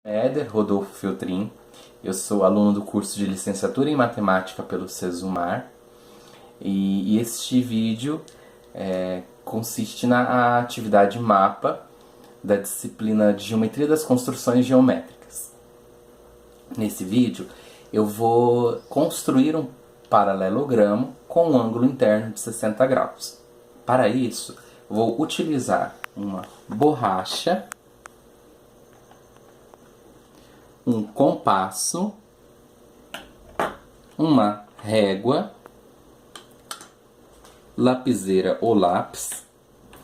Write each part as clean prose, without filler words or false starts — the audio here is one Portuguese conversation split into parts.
Éder Rodolfo Feltrin, eu sou aluno do curso de Licenciatura em Matemática pelo Sesumar e este vídeo consiste na atividade mapa da disciplina de Geometria das Construções Geométricas. Nesse vídeo eu vou construir um paralelogramo com um ângulo interno de 60 graus. Para isso, vou utilizar uma borracha, um compasso, uma régua, lapiseira ou lápis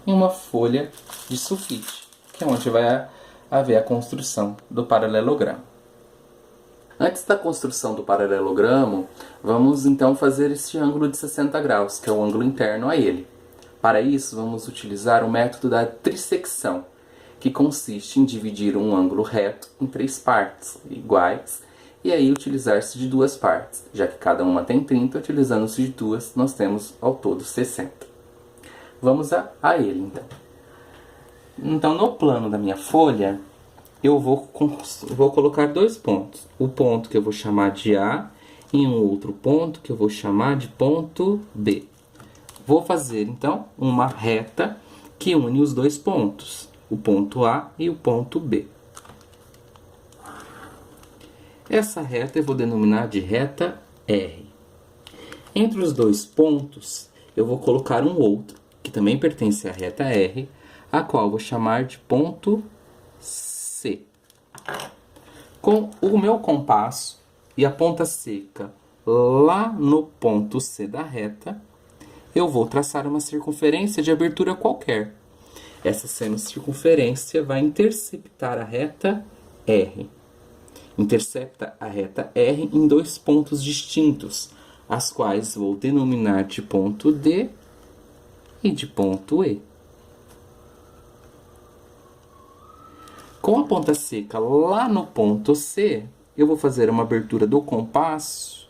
e uma folha de sulfite, que é onde vai haver a construção do paralelogramo. Antes da construção do paralelogramo, vamos então fazer este ângulo de 60 graus, que é o ângulo interno a ele. Para isso, vamos utilizar o método da trissecção, que consiste em dividir um ângulo reto em 3 partes iguais, e aí utilizar-se de 2 partes, já que cada uma tem 30, utilizando-se de 2, nós temos ao todo 60. Vamos a ele, então. Então, no plano da minha folha, eu vou colocar 2 pontos. O ponto que eu vou chamar de A e um outro ponto que eu vou chamar de ponto B. Vou fazer, então, uma reta que une os 2 pontos, o ponto A e o ponto B. Essa reta eu vou denominar de reta R. Entre os 2 pontos, eu vou colocar um outro, que também pertence à reta R, a qual eu vou chamar de ponto C. Com o meu compasso e a ponta seca lá no ponto C da reta, eu vou traçar uma circunferência de abertura qualquer. Essa semicircunferência vai interceptar a reta R. Intercepta a reta R em 2 pontos distintos, as quais vou denominar de ponto D e de ponto E. Com a ponta seca lá no ponto C, eu vou fazer uma abertura do compasso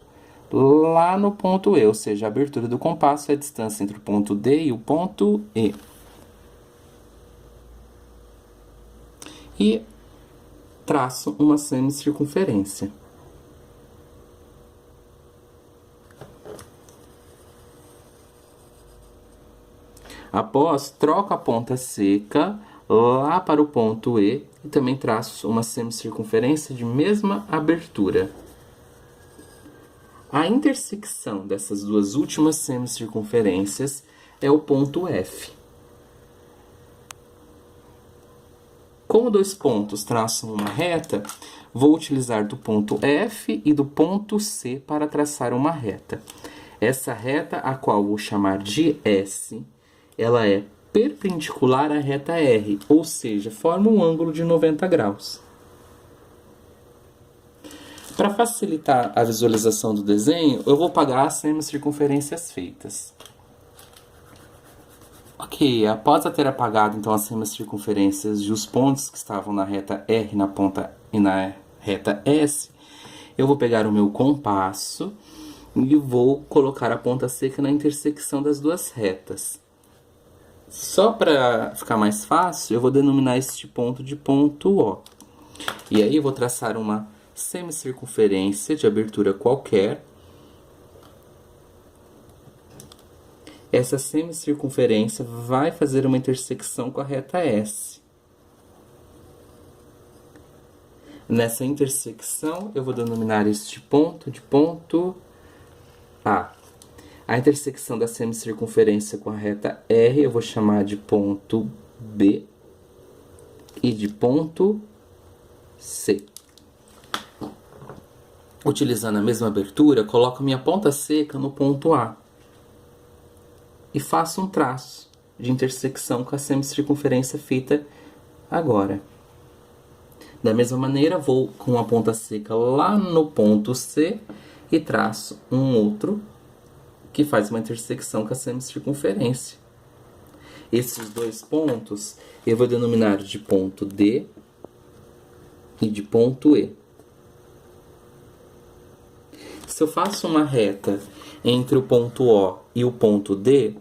lá no ponto E, ou seja, a abertura do compasso é a distância entre o ponto D e o ponto E. E traço uma semicircunferência. Após, troco a ponta seca lá para o ponto E e também traço uma semicircunferência de mesma abertura. A intersecção dessas 2 últimas semicircunferências é o ponto F. Como 2 pontos traçam uma reta, vou utilizar do ponto F e do ponto C para traçar uma reta. Essa reta, a qual vou chamar de S, ela é perpendicular à reta R, ou seja, forma um ângulo de 90 graus. Para facilitar a visualização do desenho, eu vou apagar as semicircunferências feitas. Ok, após ter apagado então as semicircunferências e os pontos que estavam na reta R na ponta e na reta S, eu vou pegar o meu compasso e vou colocar a ponta seca na intersecção das 2 retas. Só para ficar mais fácil, eu vou denominar este ponto de ponto O. E aí eu vou traçar uma semicircunferência de abertura qualquer. Essa semicircunferência vai fazer uma intersecção com a reta S. Nessa intersecção, eu vou denominar este ponto de ponto A. A intersecção da semicircunferência com a reta R eu vou chamar de ponto B e de ponto C. Utilizando a mesma abertura, coloco minha ponta seca no ponto A e faço um traço de intersecção com a semicircunferência feita agora. Da mesma maneira, vou com a ponta seca lá no ponto C e traço um outro que faz uma intersecção com a semicircunferência. Esses 2 pontos eu vou denominar de ponto D e de ponto E. Se eu faço uma reta entre o ponto O e o ponto D,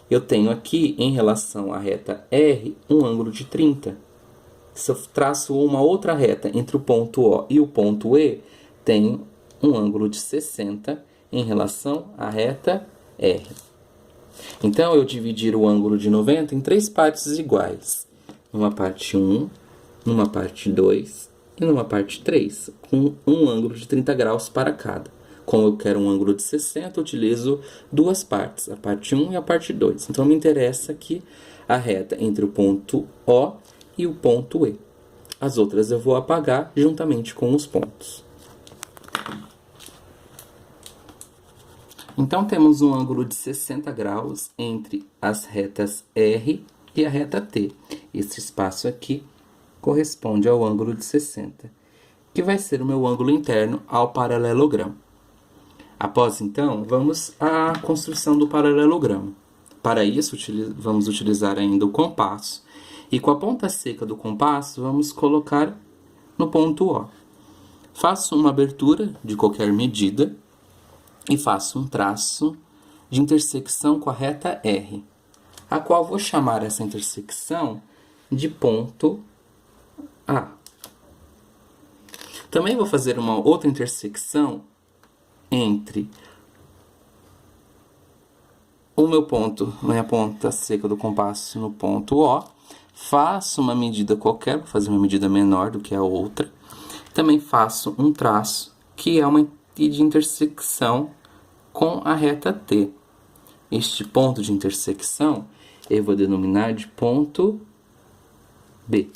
eu tenho aqui, em relação à reta R, um ângulo de 30. Se eu traço uma outra reta entre o ponto O e o ponto E, tem um ângulo de 60 em relação à reta R. Então, eu dividir o ângulo de 90 em 3 partes iguais. Numa parte 1, numa parte 2 e numa parte 3, com um ângulo de 30 graus para cada. Como eu quero um ângulo de 60, eu utilizo duas partes, a parte 1 e a parte 2. Então, me interessa aqui a reta entre o ponto O e o ponto E. As outras eu vou apagar juntamente com os pontos. Então, temos um ângulo de 60 graus entre as retas R e a reta T. Esse espaço aqui corresponde ao ângulo de 60, que vai ser o meu ângulo interno ao paralelogramo. Após, então, vamos à construção do paralelogramo. Para isso, vamos utilizar ainda o compasso. E com a ponta seca do compasso, vamos colocar no ponto O. Faço uma abertura de qualquer medida e faço um traço de intersecção com a reta R, a qual vou chamar essa intersecção de ponto A. Também vou fazer uma outra intersecção entre o meu ponto, minha ponta seca do compasso no ponto O, faço uma medida qualquer, vou fazer uma medida menor do que a outra, também faço um traço que é uma de intersecção com a reta T. Este ponto de intersecção eu vou denominar de ponto B.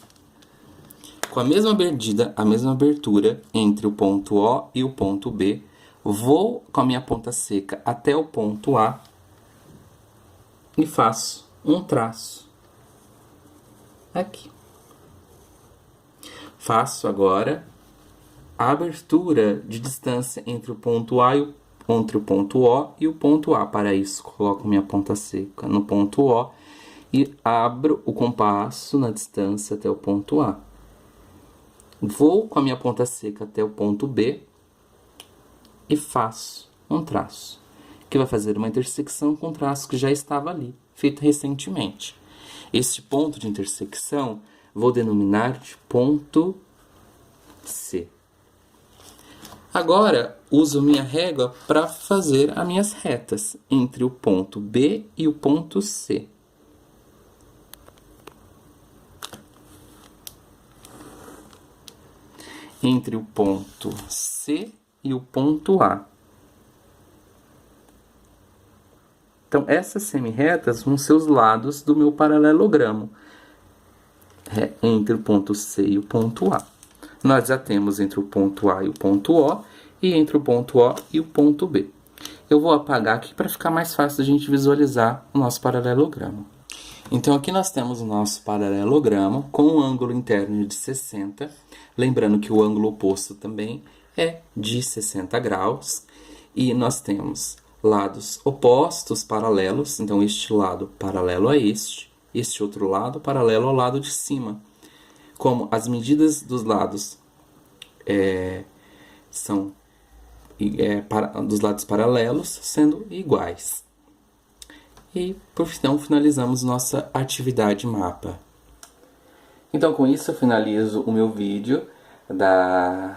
Com a mesma medida, a mesma abertura entre o ponto O e o ponto B, vou com a minha ponta seca até o ponto A e faço um traço aqui. Faço agora a abertura de distância entre o ponto A e entre o ponto O e o ponto A. Para isso, coloco minha ponta seca no ponto O e abro o compasso na distância até o ponto A. Vou com a minha ponta seca até o ponto B e faço um traço, que vai fazer uma intersecção com o traço que já estava ali, feito recentemente. Este ponto de intersecção vou denominar de ponto C. Agora, uso minha régua para fazer as minhas retas entre o ponto B e o ponto C. Entre o ponto C e o ponto A. Então, essas semirretas vão ser os lados do meu paralelogramo, entre o ponto C e o ponto A. Nós já temos entre o ponto A e o ponto O, e entre o ponto O e o ponto B. Eu vou apagar aqui para ficar mais fácil a gente visualizar o nosso paralelogramo. Então, aqui nós temos o nosso paralelogramo com um ângulo interno de 60. Lembrando que o ângulo oposto também é de 60 graus. E nós temos lados opostos paralelos. Então, este lado paralelo a este outro lado paralelo ao lado de cima. Como as medidas dos lados são dos lados paralelos sendo iguais. E, por fim, finalizamos nossa atividade mapa. Então, com isso, eu finalizo o meu vídeo da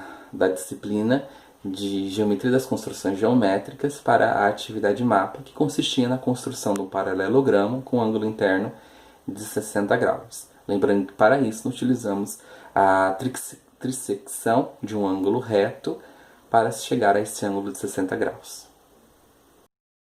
disciplina de Geometria das Construções Geométricas para a atividade mapa, que consistia na construção de um paralelogramo com ângulo interno de 60 graus. Lembrando que, para isso, utilizamos a trissecção de um ângulo reto para chegar a esse ângulo de 60 graus.